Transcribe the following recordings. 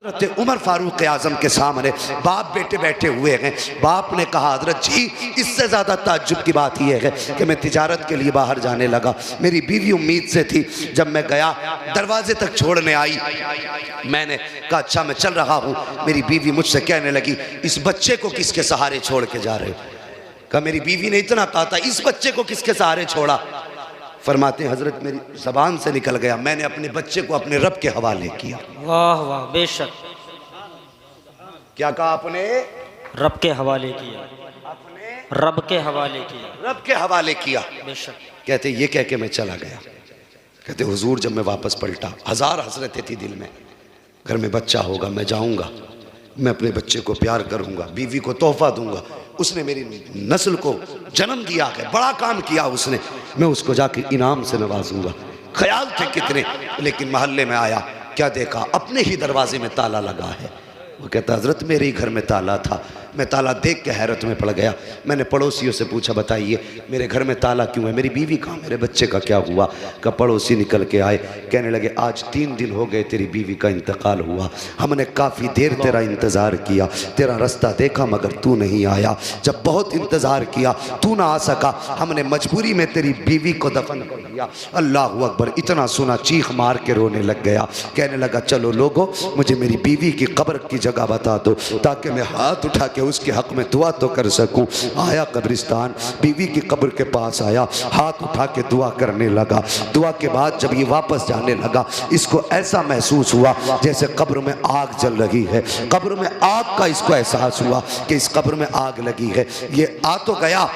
हज़रत उमर फारूक आज़म के सामने बाप बेटे बैठे हुए हैं। बाप ने कहा, हज़रत जी इससे ज़्यादा ताज्जुब की बात यह है कि मैं तिजारत के लिए बाहर जाने लगा, मेरी बीवी उम्मीद से थी। जब मैं गया दरवाजे तक छोड़ने आई, मैंने कहा अच्छा मैं चल रहा हूँ। मेरी बीवी मुझसे कहने लगी, इस बच्चे को किसके सहारे छोड़ के जा रहे हो? कहा मेरी बीवी ने इतना कहा था, इस बच्चे को किसके सहारे छोड़ा? फरमाते हैं हजरत मेरी ज़बान से निकल गया, मैंने अपने बच्चे को अपने रब के हवाले किया। वाह वाह, बेशक। क्या कहा आपने? रब के हवाले किया, अपने रब के हवाले किया, रब के हवाले किया। बेशक। कहते ये कह के मैं चला गया। कहते हुजूर जब मैं वापस पलटा, हजार हसरतें थी दिल में, घर में बच्चा होगा, मैं जाऊंगा, मैं अपने बच्चे को प्यार करूंगा, बीवी को तोहफा दूंगा। उसने मेरी नस्ल को जन्म दिया है, बड़ा काम किया उसने, मैं उसको जाके इनाम से नवाजूंगा। ख्याल थे कितने, लेकिन मोहल्ले में आया, क्या देखा? अपने ही दरवाजे में ताला लगा है। वो कहता हजरत मेरे ही घर में ताला था। मैं ताला देख के हैरत में पड़ गया। मैंने पड़ोसियों से पूछा, बताइए मेरे घर में ताला क्यों है? मेरी बीवी कहाँ, मेरे बच्चे का क्या हुआ? का पड़ोसी निकल के आए, कहने लगे आज 3 दिन हो गए तेरी बीवी का इंतकाल हुआ, हमने काफ़ी देर तेरा इंतज़ार किया, तेरा रास्ता देखा मगर तू नहीं आया। जब बहुत इंतज़ार किया तू ना आ सका, हमने मजबूरी में तेरी बीवी को दफन कर दिया। अल्लाह अकबर, इतना सुना चीख मार के रोने लग गया। कहने लगा चलो लोगों, मुझे मेरी बीवी की कब्र की जगह बता दो ताकि मैं हाथ उठा के उसके हक में दुआ तो कर सकूं। आया कब्रिस्तान, बीवी की कब्र के पास आया, हाथ उठा के दुआ करने लगा। दुआ के बाद जब ये वापस जाने लगा, इसको ऐसा महसूस हुआ जैसे कब्र में आग जल रही है। कब्र में आग का इसको एहसास हुआ कि इस कब्र में आग लगी है। ये आ तो गया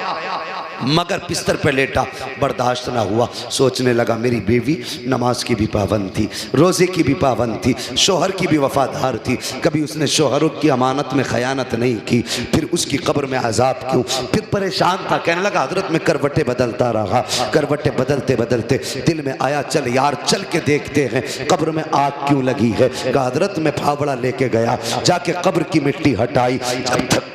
मगर बिस्तर पे लेटा, बर्दाश्त ना हुआ। सोचने लगा मेरी बीवी नमाज की भी पाबंद थी, रोज़े की भी पाबंद थी, शोहर की भी वफादार थी, कभी उसने शोहरों की अमानत में खयानत नहीं की, फिर उसकी कब्र में अजाब क्यों? फिर परेशान था, कहने लगा हजरत में करवटें बदलता रहा। करवटें बदलते बदलते दिल में आया चल यार चल के देखते हैं कब्र में आग क्यों लगी है। कहा हजरत में फावड़ा लेके गया, जाके कब्र की मिट्टी हटाई, जब तक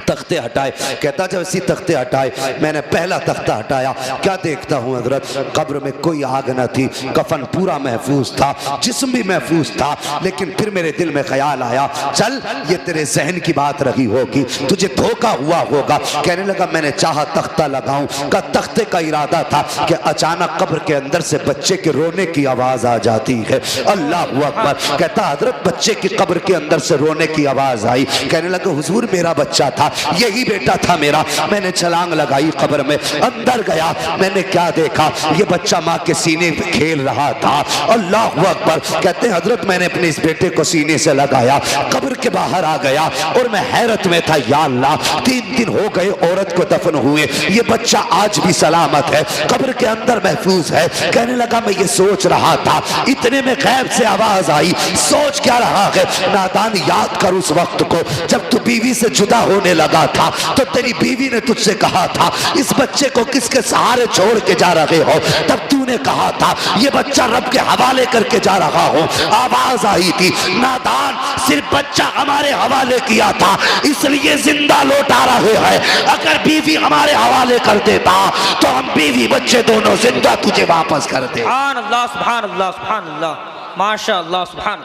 तख्ते हटाए। कहता जब इसी तख्ते हटाए, मैंने पहला तख्ता हटाया, क्या देखता हूँ हजरत? कब्र में कोई आग न थी, कफन पूरा महफूज था, जिस्म भी महफूज था। लेकिन फिर मेरे दिल में ख्याल आया, चल ये तेरे जहन की बात रही होगी, तुझे धोखा हुआ होगा। कहने लगा मैंने चाहा तख्ता लगाऊं, का तख्ते का इरादा था कि अचानक कब्र के अंदर से बच्चे के रोने की आवाज आ जाती है। अल्लाह अकबर। कहता हजरत बच्चे की कब्र के अंदर से रोने की आवाज आई। कहने लगा हुजूर मेरा बच्चा था, यही बेटा था मेरा। मैंने छलांग लगाई, कब्र में अंदर गया, मैंने क्या देखा? ये बच्चा माँ के सीने पे खेल रहा था। अल्लाह अकबर। कहते हैं हजरत मैंने अपने इस बेटे को सीने से लगाया, कब्र के बाहर आ गया और मैं हैरत में था, या अल्लाह 3 दिन हो गए औरत को दफन हुए, ये बच्चा आज भी सलामत है, कब्र के अंदर महफूज है। कहने लगा मैं ये सोच रहा था, इतने में गैब से आवाज आई, सोच क्या रहा है? नादान याद कर उस वक्त को जब तू बीवी से जुदा होने लगा था, तो तेरी बीवी ने तुझसे कहा था इस बच्चे को किसके सहारे छोड़ के जा रहे हो? तब तूने कहा था ये बच्चा रब के हवाले करके जा रहा हो। आवाज आई थी, नादान सिर्फ बच्चा हमारे हवाले किया था इसलिए जिंदा लौटा रहे हैं, अगर बीवी हमारे हवाले कर देता तो हम बीवी बच्चे दोनों जिंदा तुझे वापस कर दे। सुभान अल्लाह, सुभान अल्लाह, सुभान अल्लाह, माशाअल्लाह, सुभान।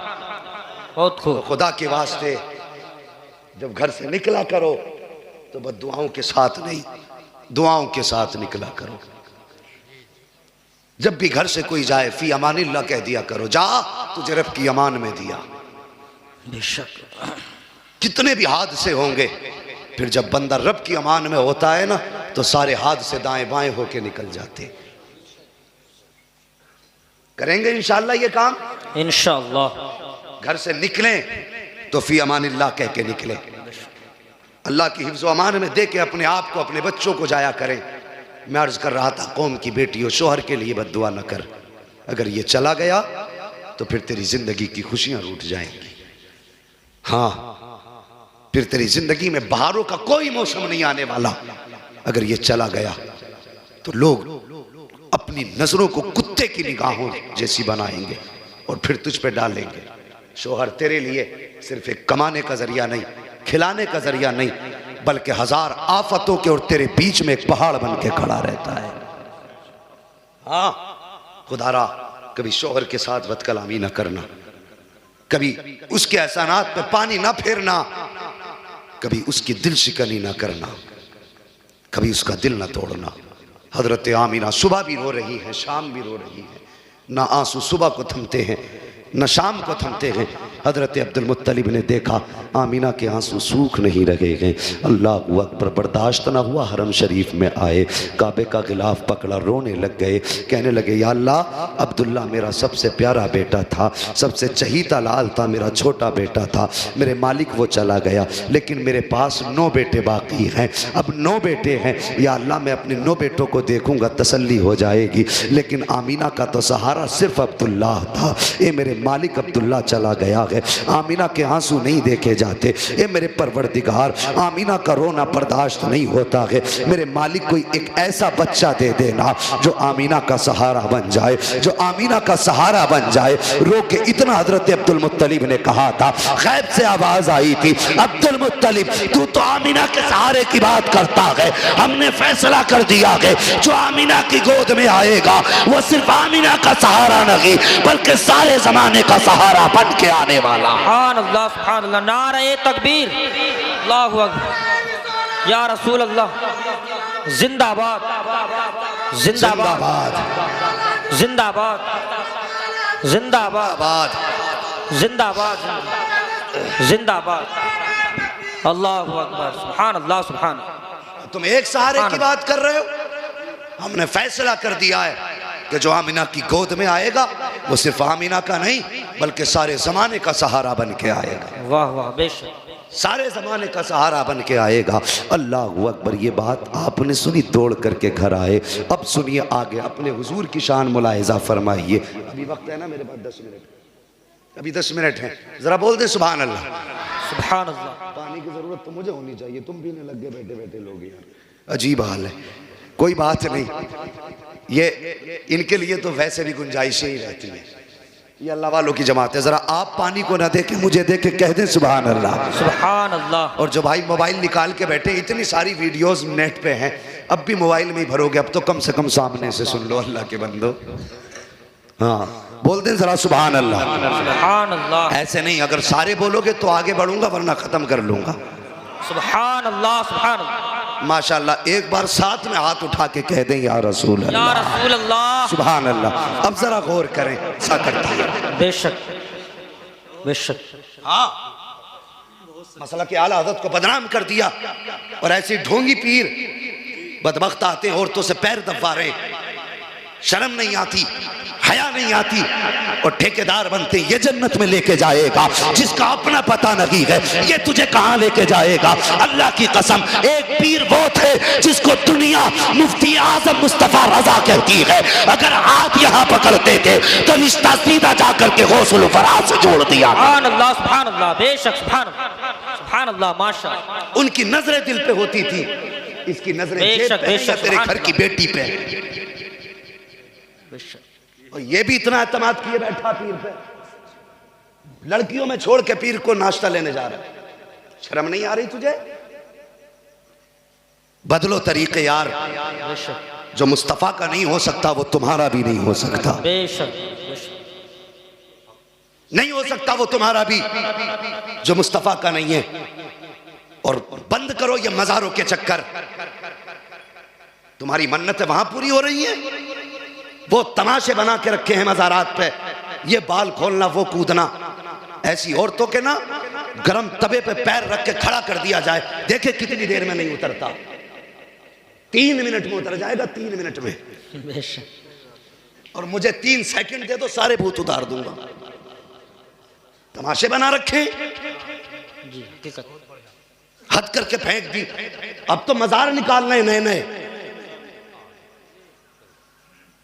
बहुत खूब। खुदा के वास्ते जब घर से निकला करो तो बस दुआओं के साथ नहीं, दुआओं के साथ निकला करो। जब भी घर से कोई जाए फी अमानिल्लाह कह दिया करो, जा तुझे रब की अमान में दिया। बेशक। कितने भी हादसे होंगे, फिर जब बंदा रब की अमान में होता है ना, तो सारे हादसे दाएं बाएं होके निकल जाते। करेंगे इंशाअल्लाह ये काम, इंशाअल्लाह। घर से निकलें तो फी अमानिल्लाह कह के निकले, अल्लाह की हिफ्ज़ व अमान में दे के अपने आप को अपने बच्चों को जाया करें। मैं अर्ज़ कर रहा था कौम की बेटियों, शोहर के लिए बद्दुआ न कर, अगर ये चला गया तो फिर तेरी जिंदगी की खुशियां रूठ जाएंगी। हाँ, फिर तेरी जिंदगी में बहारों का कोई मौसम नहीं आने वाला। अगर ये चला गया तो लोग अपनी नजरों को कुत्ते की निगाहों जैसी बनाएंगे और फिर तुझ पे डालेंगे। शोहर तेरे लिए सिर्फ एक कमाने का जरिया नहीं, खिलाने का जरिया नहीं, बल्कि 1000 आफतों के और तेरे बीच में एक पहाड़ बन के खड़ा रहता है। हाँ खुदारा, कभी शोहर के साथ बदकलामी न करना, कभी उसके एहसानात पे पानी ना फेरना, कभी उसकी दिल शिकनी ना करना, कभी उसका दिल ना तोड़ना। हजरत आमीना सुबह भी रो रही है, शाम भी रो रही है, ना आंसू सुबह को थमते हैं न शाम को थमते हैं। हजरत अब्दुल मुत्तलिब ने देखा आमीना के आंसू सूख नहीं रहे हैं। अल्लाह अकबर, बर्दाश्त ना हुआ, हरम शरीफ में आए, काबे का गिलाफ पकड़ा, रोने लग गए, कहने लगे या अल्लाह, अब्दुल्ला मेरा सबसे प्यारा बेटा था, सबसे चहीता लाल था, मेरा छोटा बेटा था, मेरे मालिक वो चला गया, लेकिन मेरे पास 9 बेटे बाकी हैं, अब 9 बेटे हैं, या अल्लाह मैं अपने 9 बेटों को देखूंगा तसल्ली हो जाएगी, लेकिन आमीना का तो सहारा सिर्फ अब्दुल्ला था। ये मेरे मालिक अब्दुल्ला चला गया है, आमीना के आंसू नहीं देखे जाते। ये मेरे परवरदिगार, आमीना का रोना बर्दाश्त नहीं होता है, मेरे मालिक कोई एक ऐसा बच्चा दे देना जो आमीना का सहारा बन जाए, जो आमीना का सहारा बन जाए। रो के इतना हजरत अब्दुल मुत्तलिब ने कहा था, गैब से आवाज आई थी, अब्दुल मुत्तलिब तू तो आमीना के सहारे की बात करता है, हमने फैसला कर दिया है जो आमीना की गोद में आएगा वो सिर्फ आमीना का सहारा नहीं बल्कि सारे जमाने का सहारा बन के आने वाला। सुभान अल्लाह, सुभान अल्लाह, नारे तकबीर, अल्लाहु अकबर, या रसूल अल्लाह, जिंदाबाद जिंदाबाद जिंदाबाद जिंदाबाद जिंदाबाद जिंदाबाद, अल्लाहु अकबर, सुभान अल्लाह, सुभान। तुम एक सहारे की बात कर रहे हो, हमने फैसला कर दिया है कि जो आमीना की गोद में आएगा वो सिर्फ आमीना का नहीं बल्कि सारे जमाने का सहारा बन के आएगा। वाह वाह, बेशक, सारे जमाने का सहारा बन के आएगा। अल्लाह अकबर, ये बात आपने सुनी, दौड़ करके घर आए। अब सुनिए आगे, अपने हुजूर की शान मुलाहिजा फरमाइए। अभी वक्त है ना मेरे पास 10 मिनट, अभी 10 मिनट है, जरा बोल दे सुभान अल्लाह। सुभान अल्लाह। पानी की जरूरत तो मुझे होनी चाहिए, तुम पीने लग गए बैठे बैठे लोग यार, अजीब हाल है। कोई बात नहीं, ये इनके लिए तो वैसे भी गुंजाइशें ही रहती हैं, ये अल्लाह वालों की जमात है। जरा आप पानी को ना देखे मुझे देखे कह दें सुभान अल्लाह, सुभान अल्लाह। और जो भाई मोबाइल निकाल के बैठे, इतनी सारी वीडियोस नेट पे हैं, अब भी मोबाइल में ही भरोगे, अब तो कम से कम सामने से सुन लो अल्लाह के बंदो। हाँ बोल दें जरा सुभान अल्लाह, सुभान अल्लाह। ऐसे नहीं, अगर सारे बोलोगे तो आगे बढ़ूंगा वरना खत्म कर लूंगा। सुभान अल्लाह, सुभान अल्लाह, माशाल्लाह। एक बार साथ में हाथ उठा के कह दें या रसूल या अल्लाह, रसूल अल्लाह, सुभान अल्लाह। अब जरा गौर करें, ऐसा करता है बेशक बेशक। हाँ, मसला के आला हज़रत को बदनाम कर दिया, और ऐसी ढोंगी पीर बदबख्त आते हैं औरतों से पैर दबा रहे, शर्म नहीं आती, हया नहीं आती, और ठेकेदार बनते ये जन्नत में लेके जाएगा जिसका अपना पता नहीं है, ये तुझे कहां लेके जाएगा। अल्लाह की कसम, एक पीर वो थे जिसको दुनिया मुफ्ती आजम मुस्तफा रजा कहती है, अगर आप यहां पकड़ते थे तो रिश्ता सीधा जाकर के गौसुल फराज से जोड़ दिया। सुभान अल्लाह, सुभान अल्लाह, बेशक, सुभान सुभान अल्लाह, माशाअल्लाह। उनकी नजरें दिल पे होती थी, इसकी नजरें जेब पे या तेरे घर की बेटी पे, और ये भी इतना एतमाद किए बैठा पीर पे, लड़कियों में छोड़ के पीर को नाश्ता लेने जा रहा है। शर्म नहीं आ रही तुझे? बदलो तरीके यार, जो मुस्तफा का नहीं हो सकता वो तुम्हारा भी नहीं हो सकता, बेशक नहीं हो सकता वो तुम्हारा भी जो मुस्तफा का नहीं है। और बंद करो ये मजारों के चक्कर, तुम्हारी मन्नतें वहां पूरी हो रही हैं, वो तमाशे बना के रखे हैं मज़ारात पे, ये बाल खोलना वो कूदना। ऐसी औरतों के ना गरम तवे पे पैर रख के खड़ा कर दिया जाए, देखे कितनी देर में नहीं उतरता, 3 मिनट में उतर जाएगा, 3 मिनट में। और मुझे 3 सेकंड दे दो, सारे भूत उतार दूंगा। तमाशे बना रखे, हद करके फेंक दी। अब तो मजार निकालने नए नए,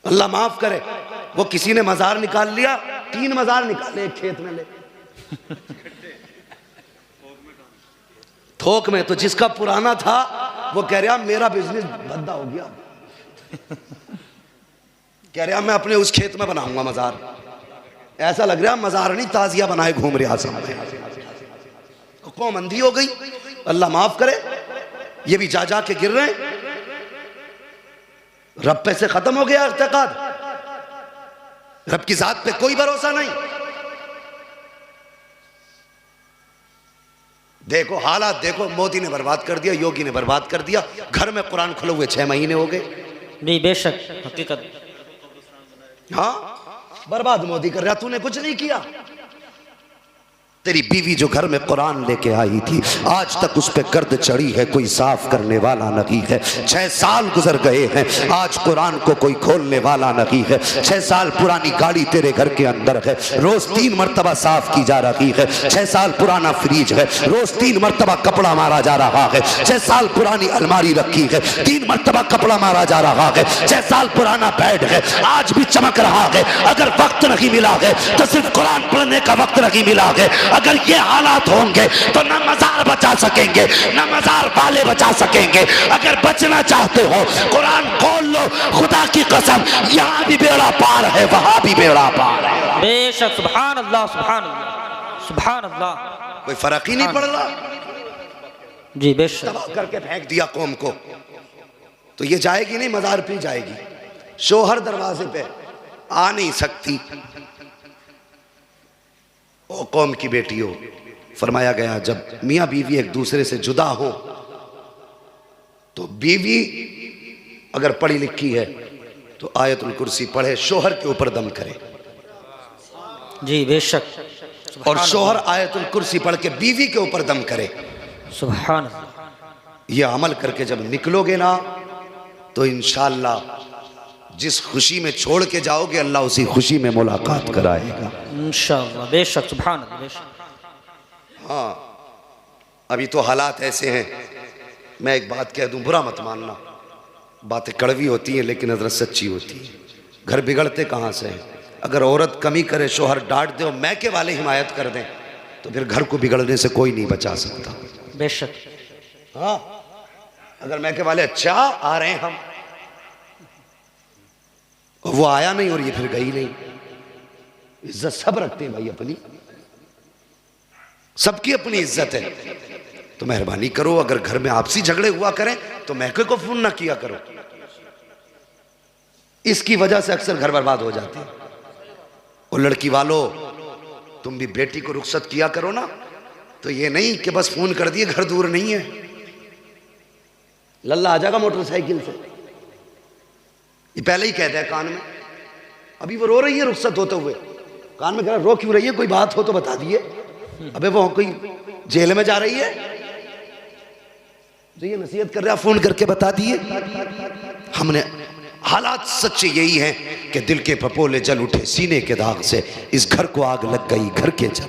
अल्लाह माफ करे, वो किसी ने मजार निकाल लिया, 3 मजार निकाले एक खेत में ले थोक में। तो जिसका पुराना था वो कह रहा मेरा बिजनेस भद्दा हो गया, कह रहा मैं अपने उस खेत में बनाऊंगा मजार। ऐसा लग रहा मजार नहीं, ताजिया बनाए घूम रहा सामने। कौम अंधी हो गई, अल्लाह माफ करे, ये भी जा जा के गिर रहे हैं। रब पे से खत्म हो गया इत्तेकाद, रब की जात पे कोई भरोसा नहीं। देखो हालात देखो, मोदी ने बर्बाद कर दिया, योगी ने बर्बाद कर दिया। घर में कुरान खुले हुए 6 महीने हो गए। नहीं बेशक हकीकत। हाँ, बर्बाद मोदी कर रहा, तूने कुछ नहीं किया। तेरी बीवी जो घर में कुरान लेके आई थी, आज तक उस पे गर्द चढ़ी है, कोई साफ करने वाला नहीं है। 6 साल गुजर गए हैं, आज कुरान को कोई खोलने वाला नहीं है। 6 साल पुरानी गाड़ी तेरे घर के अंदर है, रोज 3 मरतबा साफ की जा रही है। 6 साल पुराना फ्रिज है, रोज 3 मरतबा कपड़ा मारा जा रहा है। 6 साल पुरानी अलमारी रखी है, 3 मरतबा कपड़ा मारा जा रहा है। 6 साल पुराना बेड है, आज भी चमक रहा है। अगर वक्त नहीं मिला है तो सिर्फ कुरान पढ़ने का वक्त नहीं मिला है। अगर ये हालात होंगे तो न मजार बचा सकेंगे, न मजार वाले बचा सकेंगे। अगर बचना चाहते हो कुरान खोल लो, खुदा की कसम, यहाँ भी बेड़ा पार है, वहां भी बेड़ा पार है। बेशक सुभान अल्लाह सुभान अल्लाह सुभान अल्लाह। कोई फर्क ही नहीं पड़ रहा। जी बेशक। तबाह करके फेंक दिया कौम को, तो ये जाएगी नहीं, मजार पे जाएगी। शोहर दरवाजे पे आ नहीं सकती। ओ कौम की बेटी हो, फरमाया गया जब मियाँ बीवी एक दूसरे से जुदा हो तो बीवी अगर पढ़ी लिखी है तो आयतुल कुर्सी पढ़े, शोहर के ऊपर दम करे। जी बेशक। और शोहर आयतुल कुर्सी पढ़ के बीवी के ऊपर दम करे। सुभान। ये अमल करके जब निकलोगे ना तो इंशाअल्लाह जिस खुशी में छोड़ के जाओगे अल्लाह उसी खुशी में मुलाकात कराएगा इंशाअल्लाह। बेशक सुभान अल्लाह बेशक। हाँ, अभी तो हालात ऐसे हैं। मैं एक बात कह दूं, बुरा मत मानना, बातें कड़वी होती हैं लेकिन हजरत सच्ची होती है। घर बिगड़ते कहाँ से हैं? अगर औरत कमी करे, शोहर डांट दे और मैके वाले हिमायत कर दें तो फिर घर को बिगड़ने से कोई नहीं बचा सकता। बेशक। हाँ, अगर मैके वाले अच्छा आ रहे हैं हम, वो आया नहीं और ये फिर गई नहीं। इज्जत सब रखते हैं भाई, अपनी सबकी अपनी इज्जत है। तो मेहरबानी करो, अगर घर में आपसी झगड़े हुआ करें तो महके को फोन ना किया करो। इसकी वजह से अक्सर घर बर्बाद हो जाते हैं। और लड़की वालों, तुम भी बेटी को रुखसत किया करो ना, तो ये नहीं कि बस फोन कर दिए घर दूर नहीं है, लल्ला आ जाएगा मोटरसाइकिल से। ये पहले ही कहता है कान में। अभी वो रो रही है रुखसत होते हुए, कान में कह रहा रो क्यों रही है, कोई बात हो तो बता दिए। अबे वो कोई जेल में जा रही है जो ये नसीहत कर रहा, फोन करके बता दिए। हमने हालात सच्चे यही हैं कि दिल के पपोले जल उठे सीने के दाग से, इस घर को आग लग गई घर के जल।